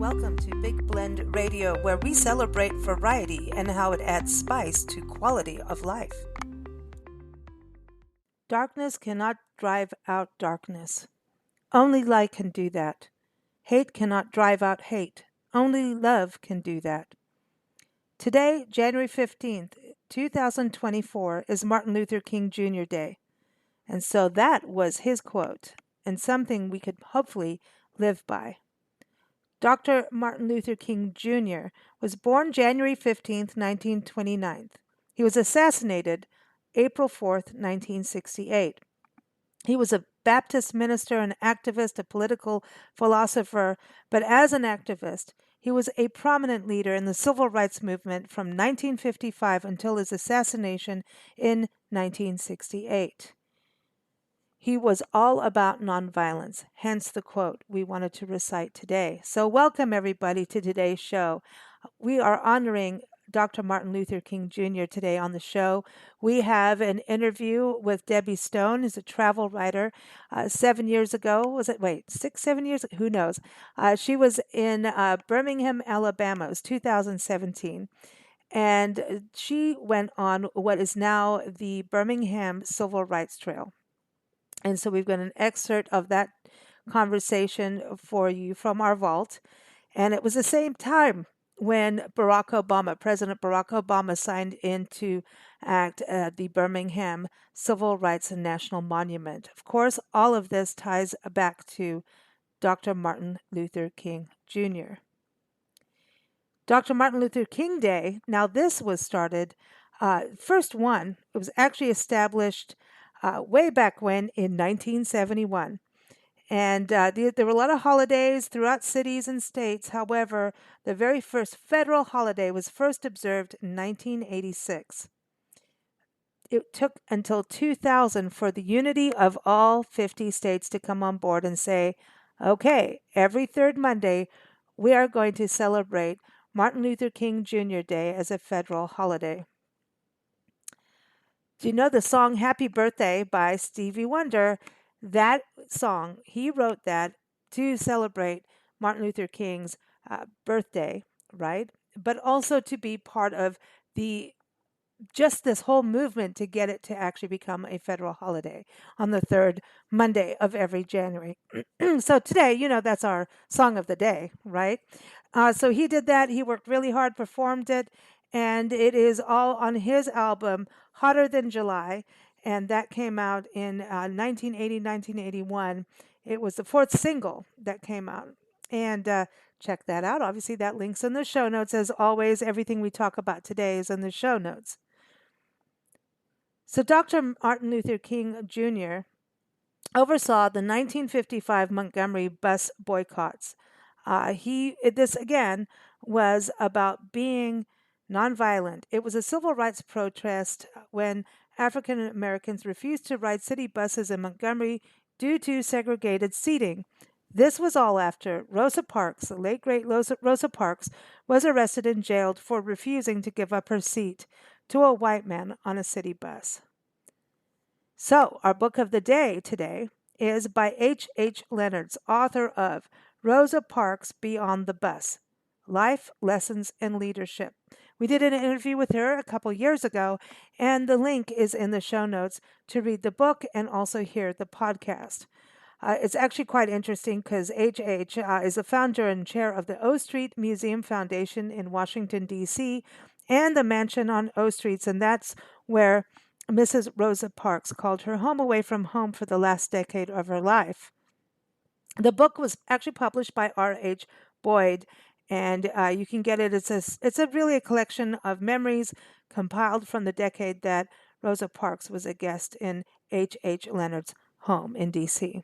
Welcome to Big Blend Radio, where we celebrate variety and how it adds spice to quality of life. Darkness cannot drive out darkness. Only light can do that. Hate cannot drive out hate. Only love can do that. Today, January 15th, 2024, is Martin Luther King Jr. Day. And so that was his quote, and something we could hopefully live by. Dr. Martin Luther King Jr. was born January 15th, 1929. He was assassinated April 4th, 1968. He was a Baptist minister, an activist, a political philosopher, but as an activist, he was a prominent leader in the civil rights movement from 1955 until his assassination in 1968. He was all about nonviolence, hence the quote we wanted to recite today. So welcome everybody to today's show. We are honoring Dr. Martin Luther King Jr. today on the show. We have an interview with Debbie Stone, who's a travel writer. 7 years ago, was it? Wait, 7 years? Who knows? She was in Birmingham, Alabama. It was 2017. And she went on what is now the Birmingham Civil Rights Trail. And so we've got an excerpt of that conversation for you from our vault. And it was the same time when President Barack Obama signed into act the Birmingham Civil Rights and National Monument. Of course, all of this ties back to Dr. Martin Luther King Jr. Dr. Martin Luther King Day, now this was started, first one, it was actually established way back when in 1971. And there were a lot of holidays throughout cities and states. However, the very first federal holiday was first observed in 1986. It took until 2000 for the unity of all 50 states to come on board and say, okay, every third Monday, we are going to celebrate Martin Luther King Jr. Day as a federal holiday. Do you know the song Happy Birthday by Stevie Wonder? That song, he wrote that to celebrate Martin Luther King's birthday, right? But also to be part of just this whole movement to get it to actually become a federal holiday on the third Monday of every January. So today, that's our song of the day, right? So he did that. He worked really hard, performed it, and it is all on his album, Hotter Than July, and that came out in 1980, 1981. It was the fourth single that came out, and check that out. Obviously, that link's in the show notes. As always, everything we talk about today is in the show notes. So Dr. Martin Luther King Jr. oversaw the 1955 Montgomery bus boycotts. This, again, was about being nonviolent. It was a civil rights protest when African Americans refused to ride city buses in Montgomery due to segregated seating. This was all after Rosa Parks, the late great Rosa Parks, was arrested and jailed for refusing to give up her seat to a white man on a city bus. So, our book of the day today is by H.H. Leonards, author of Rosa Parks Beyond the Bus, Life, Lessons, and Leadership. We did an interview with her a couple years ago, and the link is in the show notes to read the book and also hear the podcast. It's actually quite interesting because H.H. Is the founder and chair of the O Street Museum Foundation in Washington, D.C., and the mansion on O Streets, and that's where Mrs. Rosa Parks called her home away from home for the last decade of her life. The book was actually published by R.H. Boyd, and you can get it. It's really a collection of memories compiled from the decade that Rosa Parks was a guest in H.H. Leonard's home in D.C.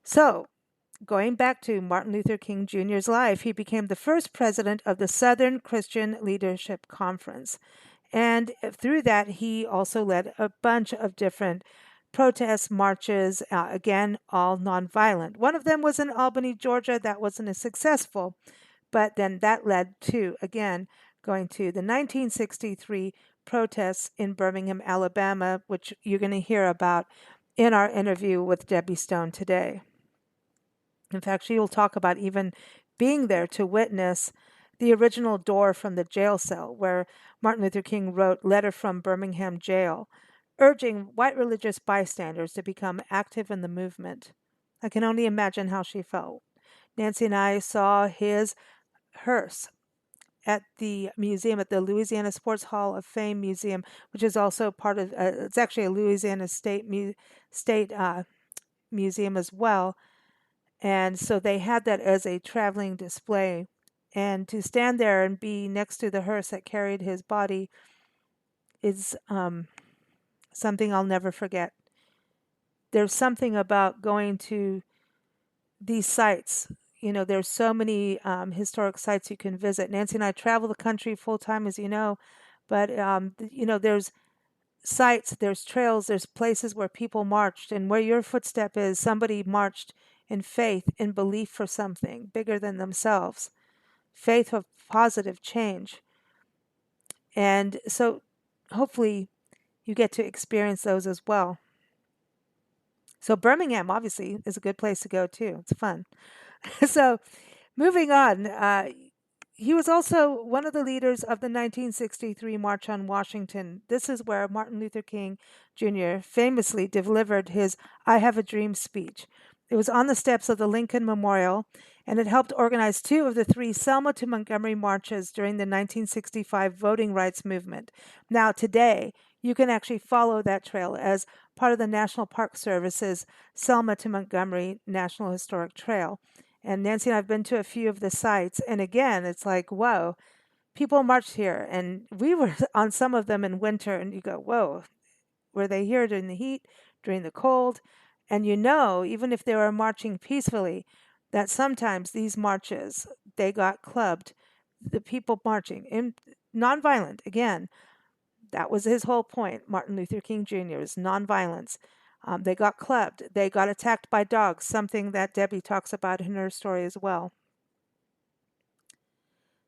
So, going back to Martin Luther King Jr.'s life, he became the first president of the Southern Christian Leadership Conference. And through that, he also led a bunch of different protests, marches, again, all nonviolent. One of them was in Albany, Georgia. That wasn't as successful. But then that led to, again, going to the 1963 protests in Birmingham, Alabama, which you're going to hear about in our interview with Debbie Stone today. In fact, she will talk about even being there to witness the original door from the jail cell where Martin Luther King wrote Letter from Birmingham Jail, urging white religious bystanders to become active in the movement. I can only imagine how she felt. Nancy and I saw his hearse at the museum, at the Louisiana Sports Hall of Fame Museum, which is also part of, it's actually a Louisiana State museum as well. And so they had that as a traveling display. And to stand there and be next to the hearse that carried his body is something I'll never forget. There's something about going to these sites. You know, there's so many historic sites you can visit. Nancy and I travel the country full time, as you know, but you know, there's sites, there's trails, there's places where people marched, and where your footstep is, somebody marched in faith, in belief for something bigger than themselves, faith of positive change. And so hopefully you get to experience those as well. So Birmingham obviously is a good place to go too. It's fun. So moving on, he was also one of the leaders of the 1963 March on Washington. This is where Martin Luther King Jr. famously delivered his I Have a Dream speech. It was on the steps of the Lincoln Memorial, and it helped organize two of the three Selma to Montgomery marches during the 1965 voting rights movement. Now, today, you can actually follow that trail as part of the National Park Service's Selma to Montgomery National Historic Trail. And Nancy and I have been to a few of the sites, and again, it's like, whoa, people marched here, and we were on some of them in winter, and you go, whoa, were they here during the heat, during the cold? And you know, even if they were marching peacefully, that sometimes these marches, they got clubbed. The people marching, in nonviolent, again, that was his whole point, Martin Luther King Jr.'s nonviolence. They got clubbed. They got attacked by dogs, something that Debbie talks about in her story as well.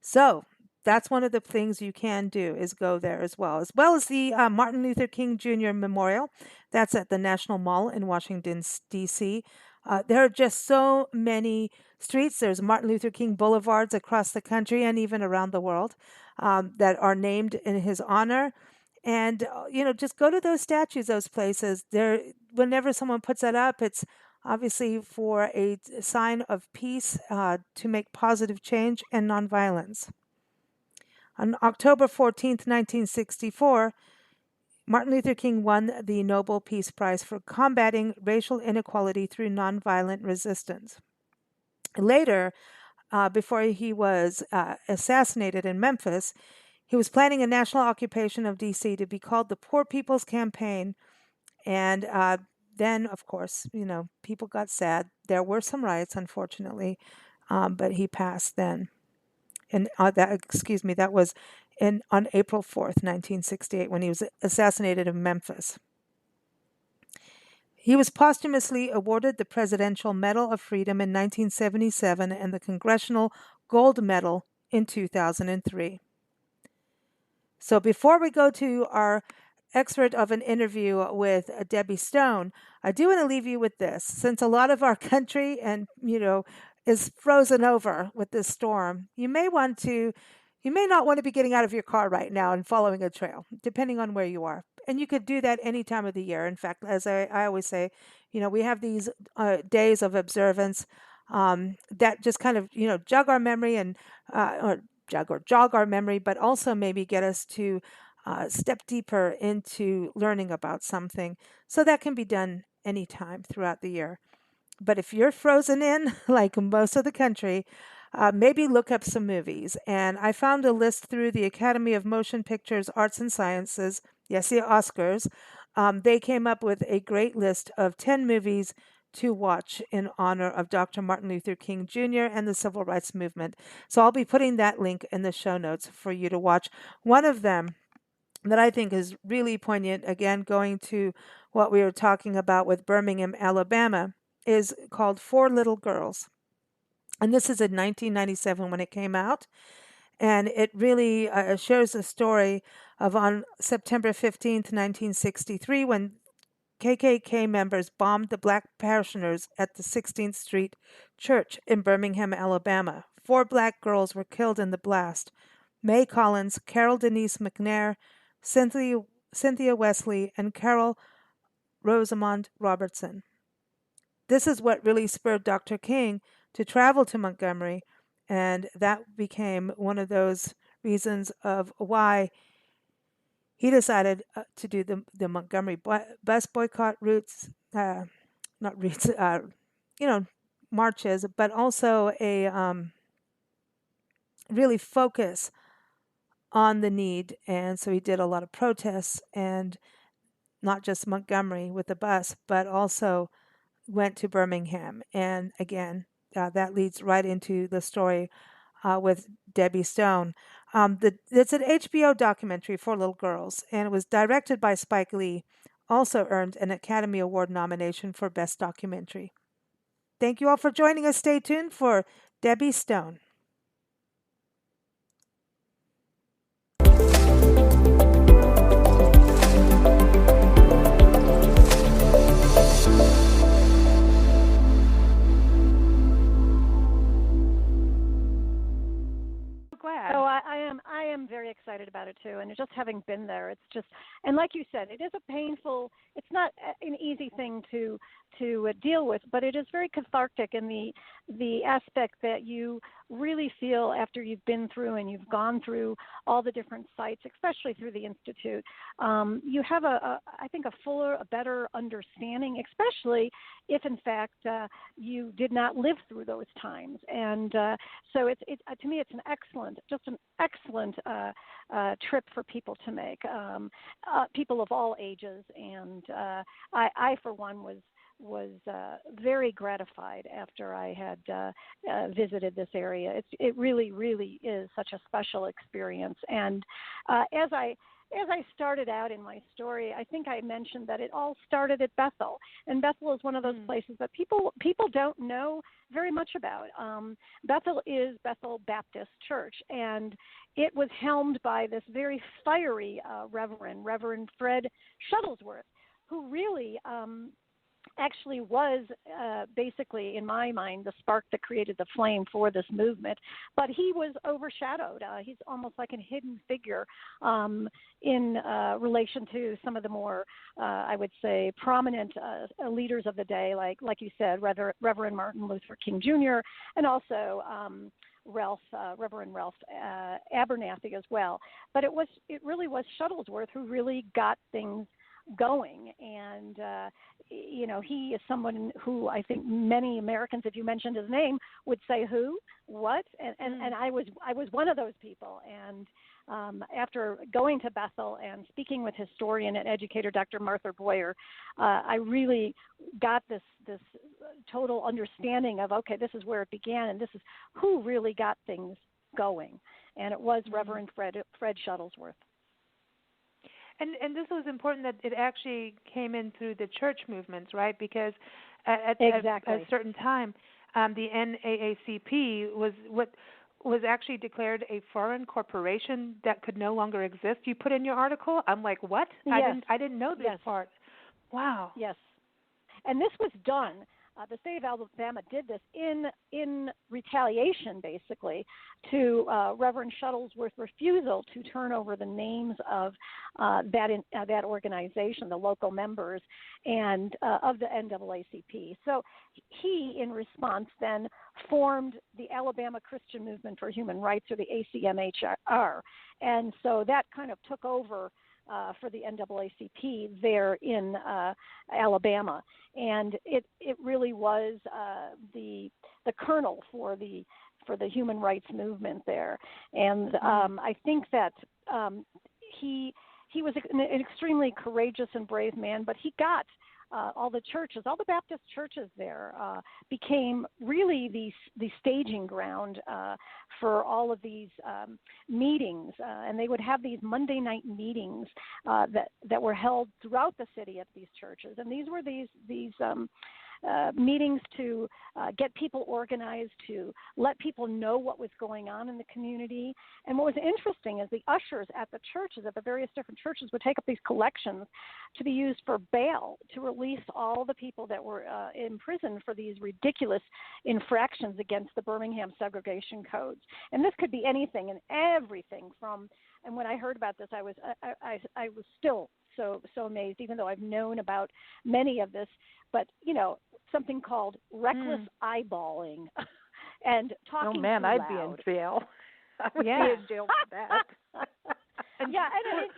So that's one of the things you can do is go there as well as the Martin Luther King Jr. Memorial. That's at the National Mall in Washington, D.C. There are just so many streets. There's Martin Luther King boulevards across the country and even around the world that are named in his honor. And, you know, just go to those statues, those places. There, whenever someone puts that up, it's obviously for a sign of peace, to make positive change and nonviolence. On October 14th, 1964, Martin Luther King won the Nobel Peace Prize for combating racial inequality through nonviolent resistance. Later, before he was assassinated in Memphis, he was planning a national occupation of D.C. to be called the Poor People's Campaign. And then, of course, you know, people got sad. There were some riots, unfortunately, but he passed then. And that was on April 4th, 1968, when he was assassinated in Memphis. He was posthumously awarded the Presidential Medal of Freedom in 1977 and the Congressional Gold Medal in 2003. So before we go to our excerpt of an interview with Debbie Stone, I do want to leave you with this. Since a lot of our country and, you know, is frozen over with this storm, you may not want to be getting out of your car right now and following a trail, depending on where you are. And you could do that any time of the year. In fact, as I always say, you know, we have these days of observance that just kind of, you know, jog our memory or jog our memory, but also maybe get us to step deeper into learning about something. So that can be done anytime throughout the year. But if you're frozen in, like most of the country, maybe look up some movies. And I found a list through the Academy of Motion Pictures Arts and Sciences, yes, the Oscars. They came up with a great list of 10 movies to watch in honor of Dr. Martin Luther King Jr. and the Civil Rights Movement. So I'll be putting that link in the show notes for you to watch. One of them that I think is really poignant, again, going to what we were talking about with Birmingham, Alabama, is called Four Little Girls. And this is in 1997 when it came out. And it really shares the story of on September 15th, 1963, when KKK members bombed the black parishioners at the 16th Street Church in Birmingham, Alabama. 4 black girls were killed in the blast. May Collins, Carol Denise McNair, Cynthia Wesley, and Carol Rosamond Robertson. This is what really spurred Dr. King to travel to Montgomery, and that became one of those reasons of why he decided to do the Montgomery bus boycott routes, not routes, you know, marches, but also a really focus on the need. And so he did a lot of protests, and not just Montgomery with the bus, but also went to Birmingham. And again, that leads right into the story with Debbie Stone. It's an HBO documentary for little girls, and it was directed by Spike Lee. Also earned an Academy Award nomination for Best Documentary. Thank you all for joining us. Stay tuned for Debbie Stone. Oh, I am very excited about it too, and just having been there, it's just, and like you said, it is a painful. It's not an easy thing to deal with, but it is very cathartic in the aspect that you really feel after you've been through and you've gone through all the different sites, especially through the Institute. You have I think a fuller, a better understanding, especially if in fact you did not live through those times. And so it's to me, it's just an excellent trip for people to make, people of all ages. And I for one was very gratified after I had visited this area. It really, really is such a special experience. And as I started out in my story, I think I mentioned that it all started at Bethel, and Bethel is one of those places that people don't know very much about. Bethel is Bethel Baptist Church, and it was helmed by this very fiery Reverend Fred Shuttlesworth, who really actually was basically, in my mind, the spark that created the flame for this movement. But he was overshadowed. He's almost like a hidden figure in relation to some of the more, I would say, prominent leaders of the day, like you said, Reverend Martin Luther King Jr., and also Reverend Ralph Abernathy as well. But it really was Shuttlesworth who really got things going. And he is someone who I think many Americans, if you mentioned his name, would say who, what, and I was one of those people. And after going to Bethel and speaking with historian and educator Dr. Martha Boyer, I really got this total understanding of, okay, this is where it began, and this is who really got things going. And it was Reverend Fred Shuttlesworth. And this was important that it actually came in through the church movements, right? Because at a certain time, the NAACP was actually declared a foreign corporation that could no longer exist. You put in your article. I'm like, what? Yes. I didn't know this part. Wow. Yes. And this was done. The state of Alabama did this in retaliation, basically, to Reverend Shuttlesworth's refusal to turn over the names of that organization, the local members, and of the NAACP. So he, in response, then formed the Alabama Christian Movement for Human Rights, or the ACMHR, and so that kind of took over for the NAACP there in Alabama, and it really was the kernel for the human rights movement there. And I think that he was an extremely courageous and brave man, but he got all the churches, all the Baptist churches there became really the staging ground for all of these meetings, and they would have these Monday night meetings that were held throughout the city at these churches, and these were these meetings to get people organized, to let people know what was going on in the community. And what was interesting is the ushers at the churches, at the various different churches, would take up these collections to be used for bail, to release all the people that were in prison for these ridiculous infractions against the Birmingham segregation codes. And this could be anything and everything from. And when I heard about this, I was still so amazed, even though I've known about many of this. But something called reckless eyeballing and talking. Oh man, too I'd loud. be in jail. I would be in jail for that. Yeah, and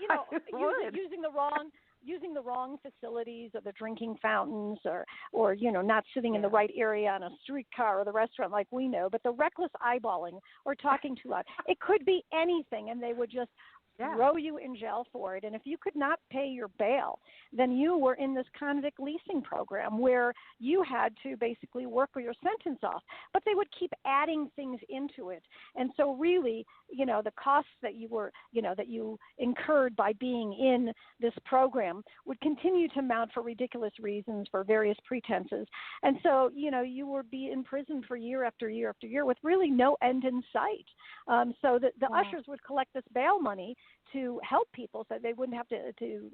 using the wrong facilities or the drinking fountains or not sitting in the right area on a streetcar or the restaurant like we know, but the reckless eyeballing or talking too loud. It could be anything, and they would just throw you in jail for it. And if you could not pay your bail, then you were in this convict leasing program where you had to basically work your sentence off. But they would keep adding things into it. And so really, the costs that you incurred by being in this program would continue to mount for ridiculous reasons, for various pretenses. And so, you would be in prison for year after year after year with really no end in sight. So the ushers would collect this bail money to help people so they wouldn't have to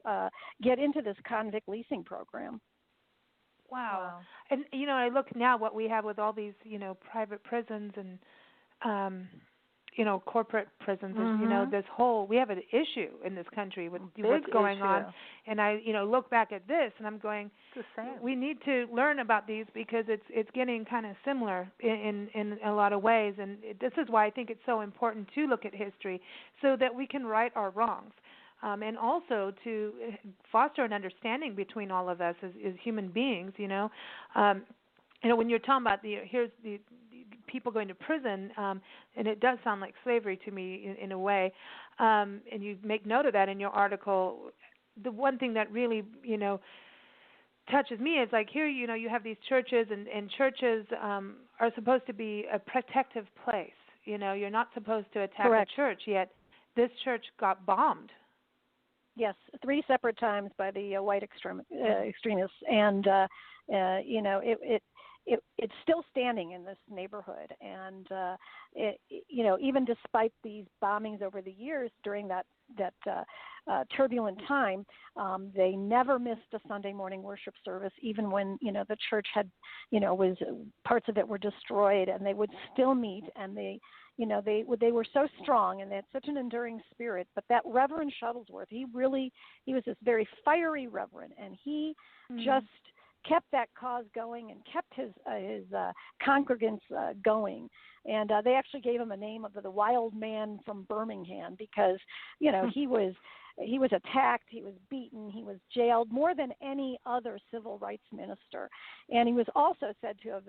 get into this convict leasing program. Wow. And, I look now what we have with all these, private prisons and, corporate prisons, this whole, we have an issue in this country with what's going on. And I, look back at this and I'm going, we need to learn about these because it's getting kind of similar in a lot of ways. And this is why I think it's so important to look at history so that we can right our wrongs. And also to foster an understanding between all of us as human beings, when you're talking about here's the people going to prison, and it does sound like slavery to me in a way, and you make note of that in your article. The one thing that really, touches me is like here, you have these churches, and churches are supposed to be a protective place. You're not supposed to attack a church, yet this church got bombed. Yes, 3 separate times by the white extremists, and it's still standing in this neighborhood. And even despite these bombings over the years during that turbulent time, they never missed a Sunday morning worship service, even when the church had was parts of it were destroyed, and they would still meet, and they were so strong, and they had such an enduring spirit. But that Reverend Shuttlesworth, he was this very fiery reverend, and he just kept that cause going and kept his congregants going. And they actually gave him a name of the wild man from Birmingham because, he was attacked, he was beaten, he was jailed more than any other civil rights minister. And he was also said to have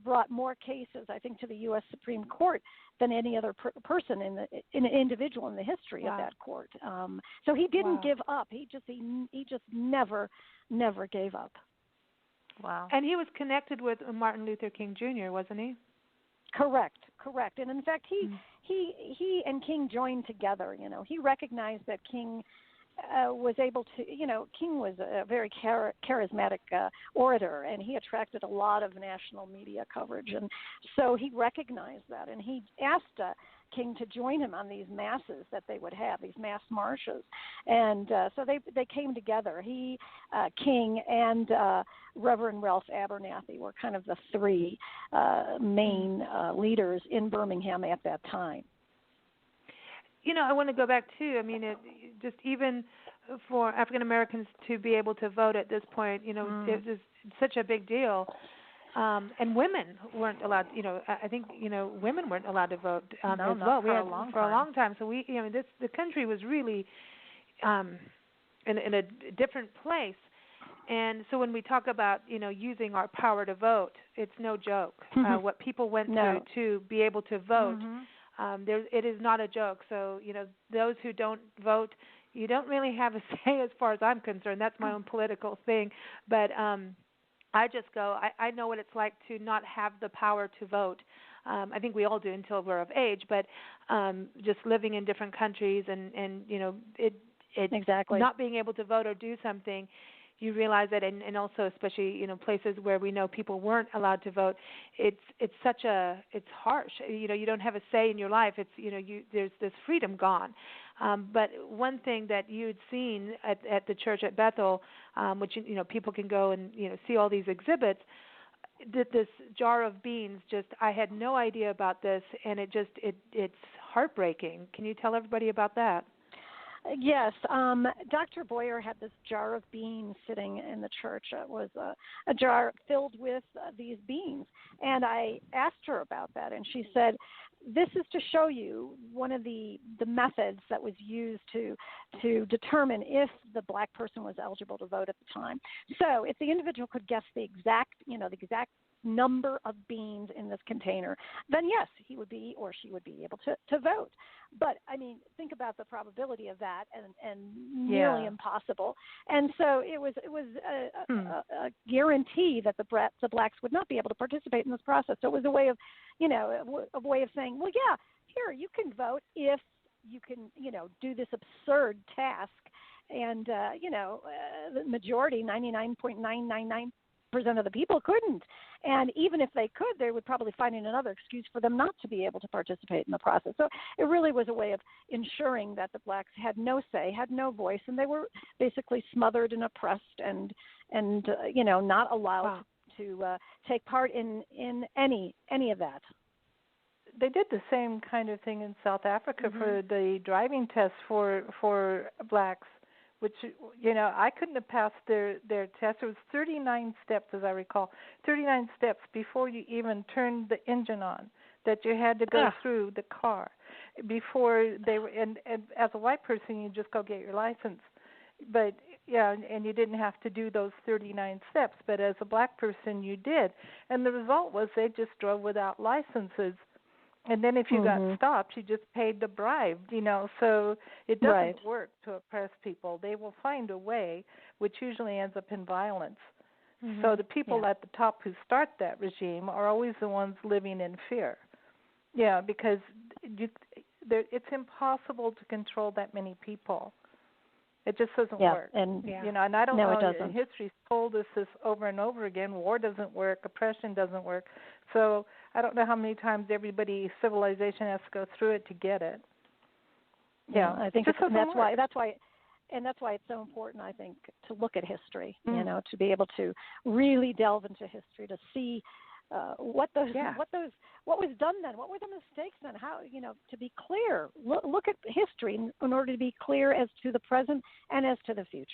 brought more cases, I think, to the U.S. Supreme Court than any other person in an individual in the history of that court. So he didn't give up. He just never gave up. Wow. And he was connected with Martin Luther King Jr., wasn't he? Correct. And in fact, he and King joined together. He recognized that King was able to, King was a very charismatic orator, and he attracted a lot of national media coverage. And so he recognized that, and he asked King to join him on these masses that they would have, these mass marches. And so they came together. He, King, and Reverend Ralph Abernathy were kind of the 3 main leaders in Birmingham at that time. I want to go back too. I mean, just even for African Americans to be able to vote at this point, it was such a big deal. And women weren't allowed. I think women weren't allowed to vote as well. For a long time. So the country was really in a different place. And so when we talk about using our power to vote, it's no joke. What people went through to be able to vote. It is not a joke. So, those who don't vote, you don't really have a say as far as I'm concerned. That's my own political thing. But I just go, I know what it's like to not have the power to vote. I think we all do until we're of age. But just living in different countries and exactly. Not being able to vote or do something you realize that, and also especially places where we know people weren't allowed to vote, it's harsh. You don't have a say in your life. It's there's this freedom gone. But one thing that you had seen at the church at Bethel, which people can go and see all these exhibits. This jar of beans, I had no idea about this, and it's heartbreaking. Can you tell everybody about that? Yes, Dr. Boyer had this jar of beans sitting in the church. It was a jar filled with these beans, and I asked her about that, and she said, "This is to show you one of the methods that was used to determine if the black person was eligible to vote at the time. So, if the individual could guess the exact number of beans in this container, then yes, he would be or she would be able to vote. But I mean, think about the probability of that, and nearly impossible. And so it was a guarantee that the blacks would not be able to participate in this process. So it was a way of, a way of saying, well, yeah, here you can vote if you can, do this absurd task. And the majority, 99.999% of the people couldn't. And even if they could, they would probably find another excuse for them not to be able to participate in the process. So it really was a way of ensuring that the blacks had no say, had no voice, and they were basically smothered and oppressed and not allowed to take part in any of that. They did the same kind of thing in South Africa for the driving test for blacks, which, I couldn't have passed their test. It was 39 steps, as I recall, 39 steps before you even turned the engine on that you had to go through the car before they were, and as a white person, you just go get your license. But, and you didn't have to do those 39 steps. But as a black person, you did. And the result was they just drove without licenses. And then if you got stopped, you just paid the bribe, so it doesn't work to oppress people. They will find a way, which usually ends up in violence. So the people at the top who start that regime are always the ones living in fear. Yeah, because it's impossible to control that many people. It just doesn't work. And and I don't know. It doesn't. History's told us this over and over again. War doesn't work. Oppression doesn't work. So I don't know how many times civilization has to go through it to get it. Yeah, I think that's why it's so important, I think, to look at history. To be able to really delve into history, to see what was done then, what were the mistakes then, how, to be clear, look at history in order to be clear as to the present and as to the future.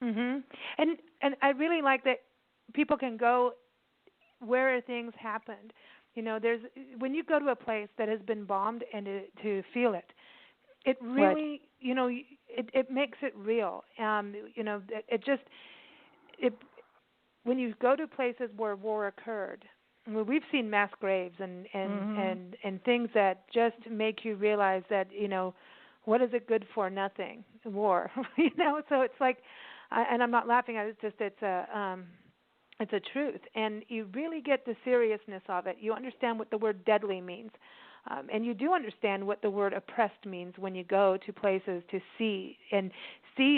And I really like that people can go where things happened. There's when you go to a place that has been bombed and to feel it, it really, it makes it real. When you go to places where war occurred, we've seen mass graves and things that just make you realize that, what is it good for? Nothing. War. So it's like, and I'm not laughing at it, it's a truth. And you really get the seriousness of it. You understand what the word deadly means. And you do understand what the word oppressed means when you go to places to see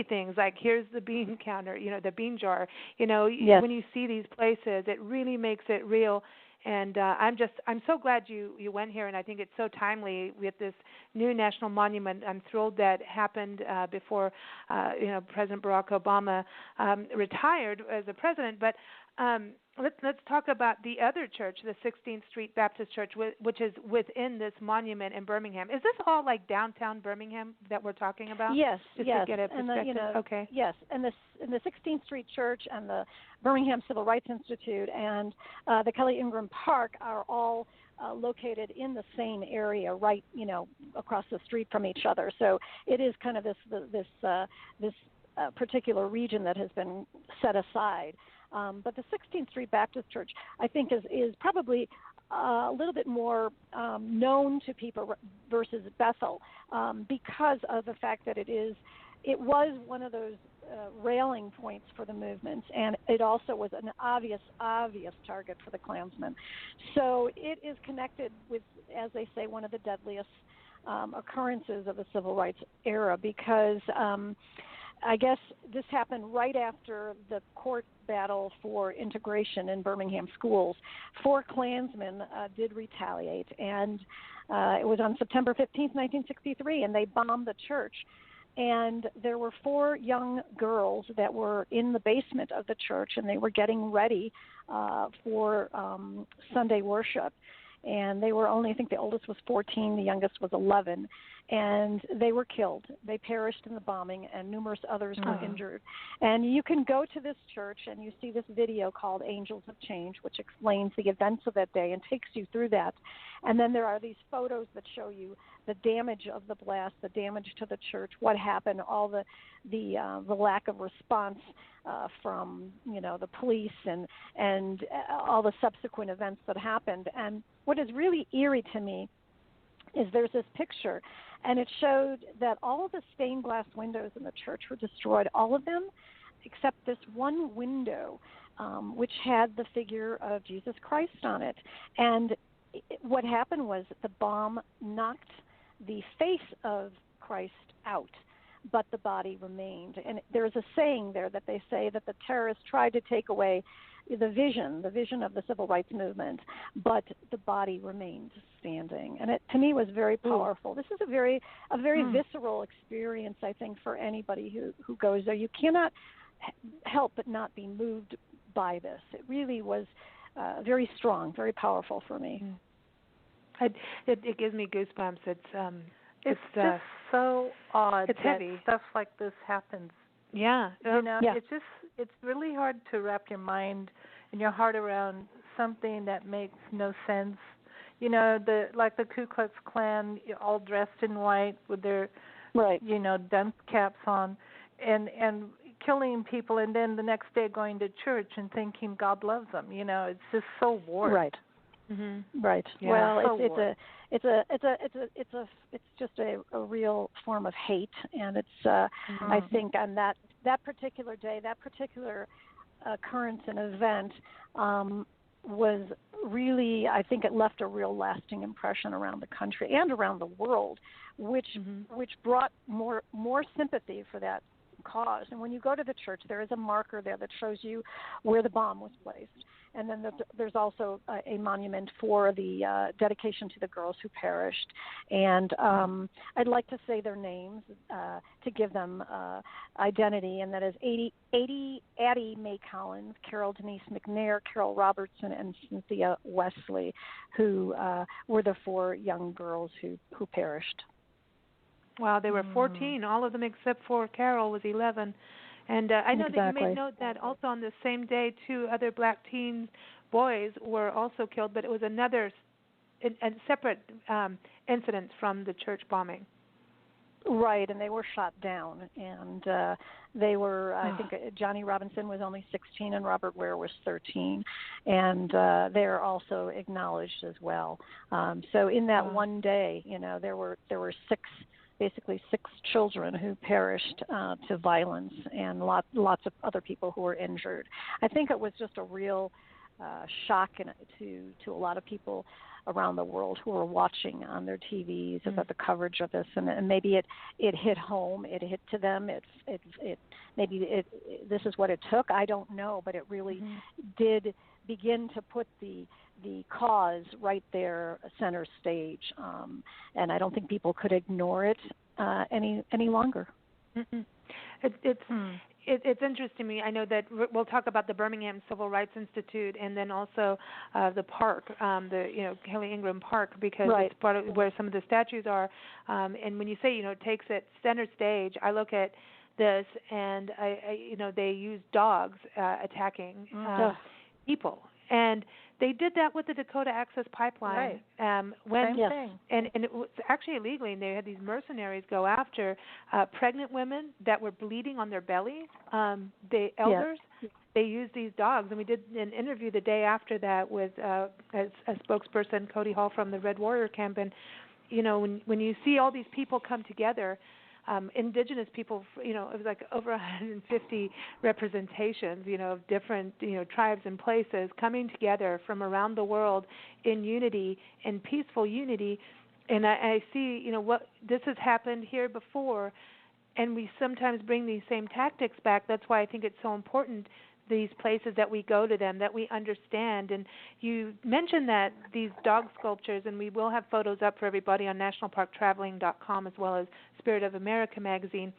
things like, here's the bean counter, the bean jar. When you see these places, it really makes it real. And I'm so glad you went here, and I think it's so timely with this new national monument. I'm thrilled that happened before President Barack Obama retired as a president. But let's talk about the other church, the 16th Street Baptist Church, which is within this monument in Birmingham. Is this all like downtown Birmingham that we're talking about? Yes, Just yes. To get a perspective. Okay. Yes, and the 16th Street Church and the Birmingham Civil Rights Institute and the Kelly Ingram Park are all located in the same area, right, across the street from each other. So it is kind of this particular region that has been set aside. But the 16th Street Baptist Church, I think, is probably a little bit more known to people versus Bethel because of the fact that it was one of those railing points for the movement, and it also was an obvious target for the Klansmen. So it is connected with, as they say, one of the deadliest occurrences of the civil rights era because I guess this happened right after the court battle for integration in Birmingham schools. 4 Klansmen did retaliate, and it was on September 15th, 1963, and they bombed the church. And there were 4 young girls that were in the basement of the church, and they were getting ready for Sunday worship. And they were only, I think the oldest was 14, the youngest was 11, and they were killed. They perished in the bombing, and numerous others were injured. And you can go to this church, and you see this video called Angels of Change, which explains the events of that day and takes you through that. And then there are these photos that show you the damage of the blast, the damage to the church, what happened, all the lack of response from the police and all the subsequent events that happened. And what is really eerie to me is there's this picture, and it showed that all of the stained glass windows in the church were destroyed, all of them, except this one window, which had the figure of Jesus Christ on it. And what happened was the bomb knocked the face of Christ out, but the body remained. And there's a saying there that they say that the terrorists tried to take away the vision of the civil rights movement, but the body remained standing. And it, to me, was very powerful. This is a very visceral experience, I think, for anybody who goes there. You cannot help but not be moved by this. It really was very strong, very powerful for me. It gives me goosebumps. It's just so odd it's that heavy. stuff like this happens. Yeah. It's really hard to wrap your mind and your heart around something that makes no sense. The Ku Klux Klan, all dressed in white with their dunce caps on, and killing people, and then the next day going to church and thinking God loves them. It's just so warped. Right. Mm-hmm. Right. Yeah, well, so it's just a real form of hate, and it's I think on that particular day, that particular occurrence and event was really, I think it left a real lasting impression around the country and around the world, which brought more sympathy for that cause. And when you go to the church, there is a marker there that shows you where the bomb was placed. And then there's also a monument for the dedication to the girls who perished. And I'd like to say their names to give them identity, and that is Addie Mae Collins, Carol Denise McNair, Carol Robertson, and Cynthia Wesley, who were the 4 young girls who perished. Wow, they were 14, all of them except for Carol was 11. And I know that you may note that also on the same day, 2 other black teen boys were also killed, but it was another and separate incident from the church bombing. Right, and they were shot down, and they were, I think Johnny Robinson was only 16 and Robert Ware was 13, and they're also acknowledged as well. So in that one day, there were 6 children who perished to violence, and lots of other people who were injured. I think it was just a real shock to a lot of people around the world who were watching on their TVs about the coverage of this, and maybe it hit home, it hit to them. This is what it took. I don't know, but it really did begin to put the cause right there center stage, and I don't think people could ignore it any longer. It's interesting to me. I know that we'll talk about the Birmingham Civil Rights Institute, and then also the park, the Kelly Ingram Park, because it's part of where some of the statues are. And when you say it takes it center stage, I look at this, and they use dogs attacking people, and they did that with the Dakota Access Pipeline. Same thing. And it was actually illegally, and they had these mercenaries go after pregnant women that were bleeding on their belly. The elders, they used these dogs, and we did an interview the day after that with a spokesperson, Cody Hall from the Red Warrior Camp. And when you see all these people come together, indigenous people, it was like over 150 representations, of different, tribes and places coming together from around the world in unity, in peaceful unity. And I see, what this has happened here before, and we sometimes bring these same tactics back. That's why I think it's so important, these places that we go to them, that we understand. And you mentioned that these dog sculptures, and we will have photos up for everybody on nationalparktraveling.com as well as Spirit of America magazine,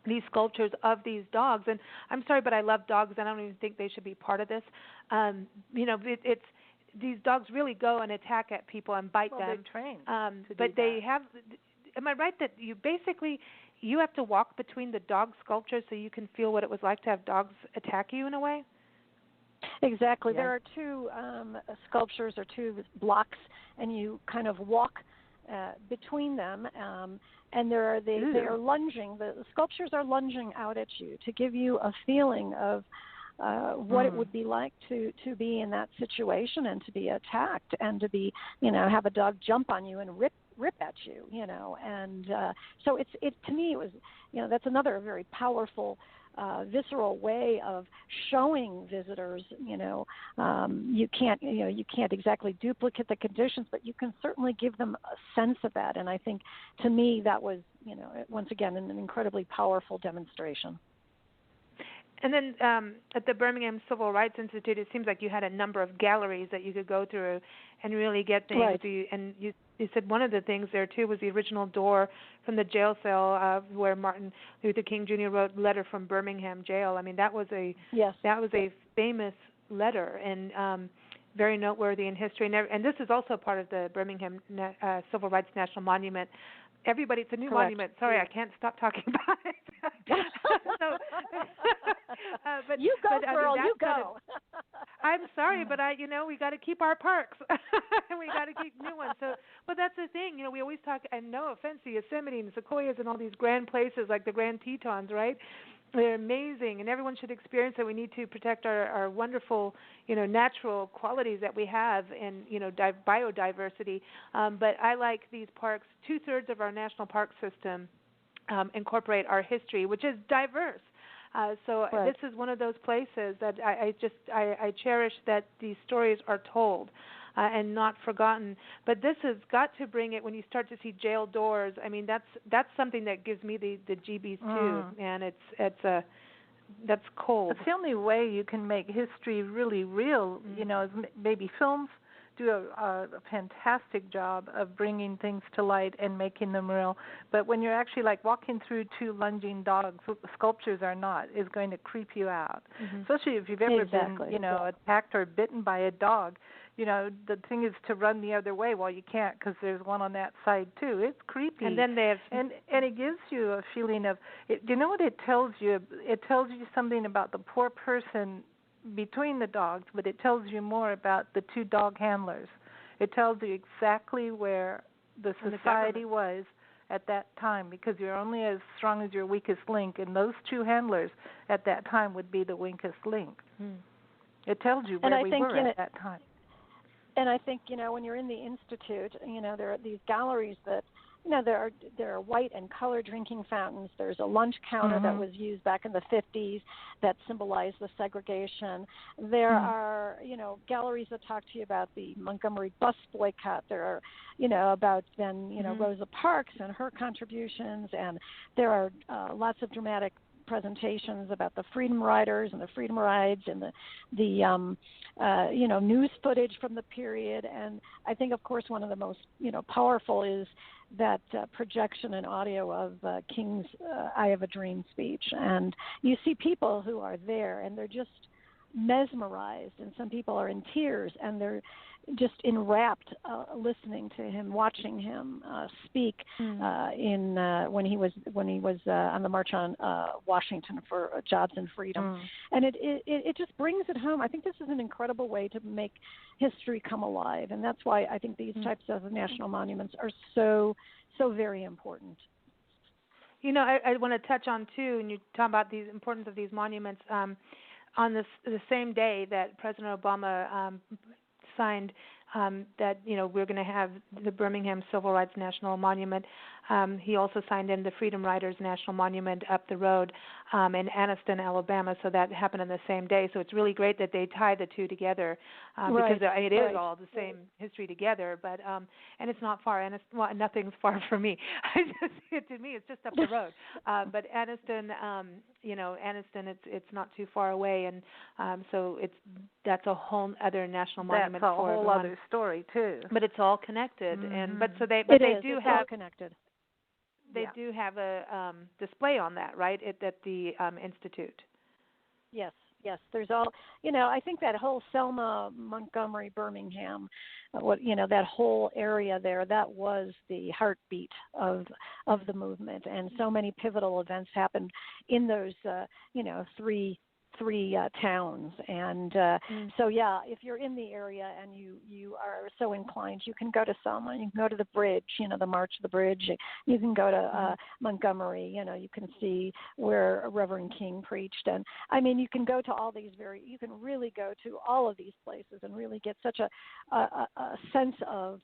these sculptures of these dogs. And I'm sorry, but I love dogs, and I don't even think they should be part of this. It's these dogs really go and attack at people and bite them. They're trained to but do they that. have. Am I right that you have to walk between the dog sculptures so you can feel what it was like to have dogs attack you in a way? Exactly. Yes. There are two sculptures or two blocks, and you kind of walk between them, and they are lunging. The sculptures are lunging out at you to give you a feeling of what it would be like to be in that situation and to be attacked and to be, have a dog jump on you and rip at you, and so it to me it was, that's another very powerful visceral way of showing visitors, you can't exactly duplicate the conditions, but you can certainly give them a sense of that. And I think to me that was, once again, an incredibly powerful demonstration. And then at the Birmingham Civil Rights Institute, it seems like you had a number of galleries that you could go through and really get things. Right. And you said one of the things there, too, was the original door from the jail cell where Martin Luther King Jr. wrote Letter from Birmingham Jail. I mean, that was a famous letter and very noteworthy in history. And this is also part of the Birmingham Civil Rights National Monument. Everybody, it's a new Correct. monument. Sorry, I can't stop talking about it. But you go, but, girl, you go. Kind of, I'm sorry, but we got to keep our parks, and we got to keep new ones. So, but that's the thing, we always talk. And no offense to Yosemite and Sequoias and all these grand places like the Grand Tetons, right? They're amazing, and everyone should experience it. We need to protect our wonderful, natural qualities that we have in, biodiversity. But I like these parks. 2/3 of our national park system incorporate our history, which is diverse. So Right. This is one of those places that I cherish, that these stories are told and not forgotten. But this has got to bring it when you start to see jail doors. I mean, that's something that gives me the GBs too, and that's cold. It's the only way you can make history really real. Is maybe films do a fantastic job of bringing things to light and making them real. But when you're actually like walking through two lunging dogs, sculptures are not, is going to creep you out. Especially if you've ever been, attacked or bitten by a dog. The thing is to run the other way. Well, you can't because there's one on that side too. It's creepy. And then they have and it gives you a feeling of, you know what it tells you? It tells you something about the poor person between the dogs, but it tells you more about the two dog handlers. It tells you exactly where the society was at that time, because you're only as strong as your weakest link, and those two handlers at that time would be the weakest link. It tells you where we were at that time. And I think, when you're in the Institute, there are these galleries that, there are white and color drinking fountains. There's a lunch counter that was used back in the 50s that symbolized the segregation. There are, galleries that talk to you about the Montgomery bus boycott. There are, about then, Rosa Parks and her contributions. And there are lots of dramatic presentations about the Freedom Riders and the Freedom Rides and the news footage from the period. And I think, of course, one of the most powerful is that projection and audio of King's "I Have a Dream" speech. And you see people who are there and they're just mesmerized, and some people are in tears, and they're just enwrapped listening to him, watching him speak when he was on the March on Washington for Jobs and Freedom. And it just brings it home. I think this is an incredible way to make history come alive, and that's why I think these types of national monuments are so very important. I want to touch on too, and you talk about the importance of these monuments. On the same day that President Obama signed that we're going to have the Birmingham Civil Rights National Monument, He also signed in the Freedom Riders National Monument up the road in Anniston, Alabama. So that happened on the same day. So it's really great that they tie the two together because it is all the same history together. But and it's not far. Well, nothing's far from me. To me, it's just up the road. But Anniston, Anniston, it's not too far away, and so that's a whole other national monument. That's a whole other story too. But it's all connected, Mm-hmm. they do have all connected. They do have a display on that, right? At the institute. Yes. There's all, I think that whole Selma, Montgomery, Birmingham, that whole area there, that was the heartbeat of the movement, and so many pivotal events happened in those, three towns. And so if you're in the area and you are so inclined, you can go to Selma, you can go to the bridge, the March of the Bridge, you can go to Montgomery, you can see where Reverend King preached, and I mean, you can go to all these you can really go to all of these places and really get such a sense of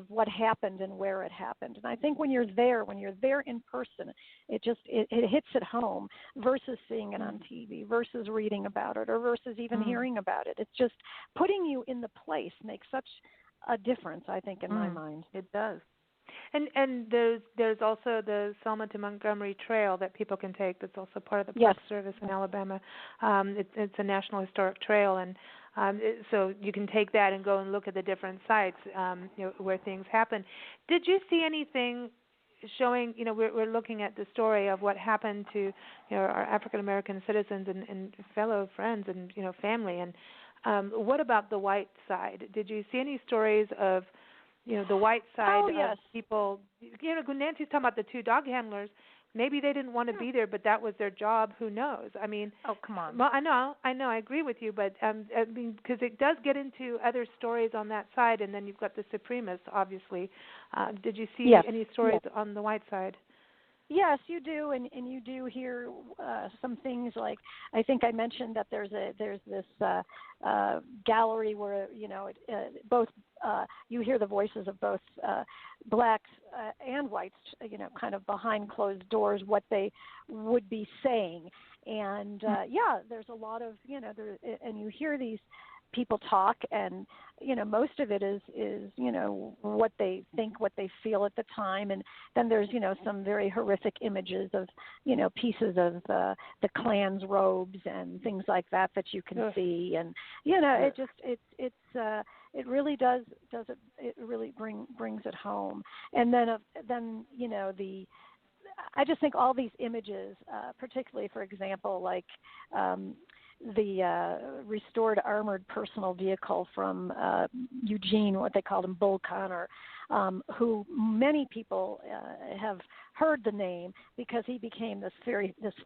what happened and where it happened. And I think when you're there in person, it hits it home versus seeing it on TV, versus reading about it, or versus even hearing about it. It's just putting you in the place makes such a difference, I think, in my mind. It does. And there's also the Selma to Montgomery Trail that people can take. That's also part of the Park Service in Alabama. It's a National Historic Trail, and so you can take that and go and look at the different sites where things happen. Did you see anything showing? We're looking at the story of what happened to our African American citizens and fellow friends and family. And what about the white side? Did you see any stories of the white side of people? When Nancy's talking about the two dog handlers, maybe they didn't want to be there, but that was their job. Who knows? I mean, oh, come on. Well, I know, I agree with you, but I mean, because it does get into other stories on that side, and then you've got the supremacists, obviously. Did you see any stories on the white side? Yes, you do, and you do hear some things like, I think I mentioned that there's this gallery where both you hear the voices of both blacks and whites, kind of behind closed doors, what they would be saying, and there's a lot of and you hear these people talk, and most of it is what they think, what they feel at the time, and then there's some very horrific images of pieces of the Klan's robes and things like that you can see, and it really does it really brings it home. And then I just think all these images, particularly, for example, like the restored armored personal vehicle from Eugene, what they called him, Bull Connor, who many people have heard the name because he became this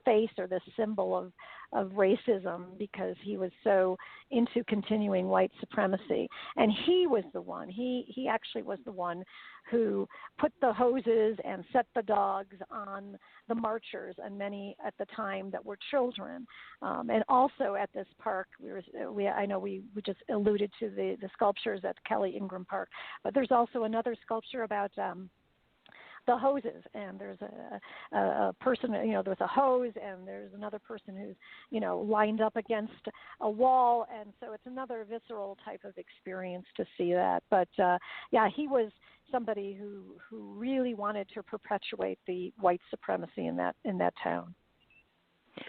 face or this symbol of racism because he was so into continuing white supremacy. And he was the one, he actually was the one who put the hoses and set the dogs on the marchers, and many at the time that were children. And also at this park, I know we just alluded to the sculptures at Kelly Ingram Park, but there's also another sculpture about the hoses, and there's a person, there's a hose, and there's another person who's, lined up against a wall, and so it's another visceral type of experience to see that. But he was somebody who really wanted to perpetuate the white supremacy in that town.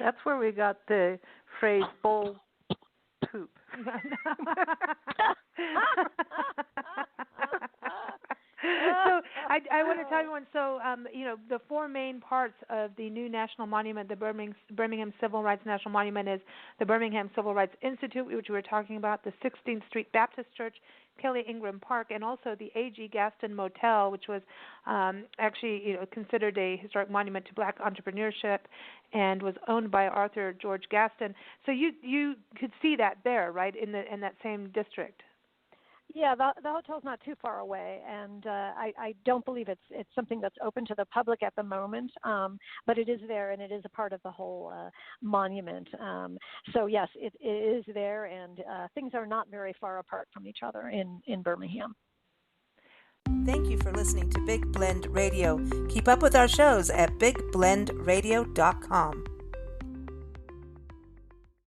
That's where we got the phrase "bull poop." So I want to tell everyone, the four main parts of the new national monument, the Birmingham Civil Rights National Monument, is the Birmingham Civil Rights Institute, which we were talking about, the 16th Street Baptist Church, Kelly Ingram Park, and also the A.G. Gaston Motel, which was actually considered a historic monument to black entrepreneurship and was owned by Arthur George Gaston. So you could see that there, right, in that same district. Yeah, the hotel's not too far away, and I don't believe it's something that's open to the public at the moment, but it is there, and it is a part of the whole monument. So yes, it is there, and things are not very far apart from each other in Birmingham. Thank you for listening to Big Blend Radio. Keep up with our shows at bigblendradio.com.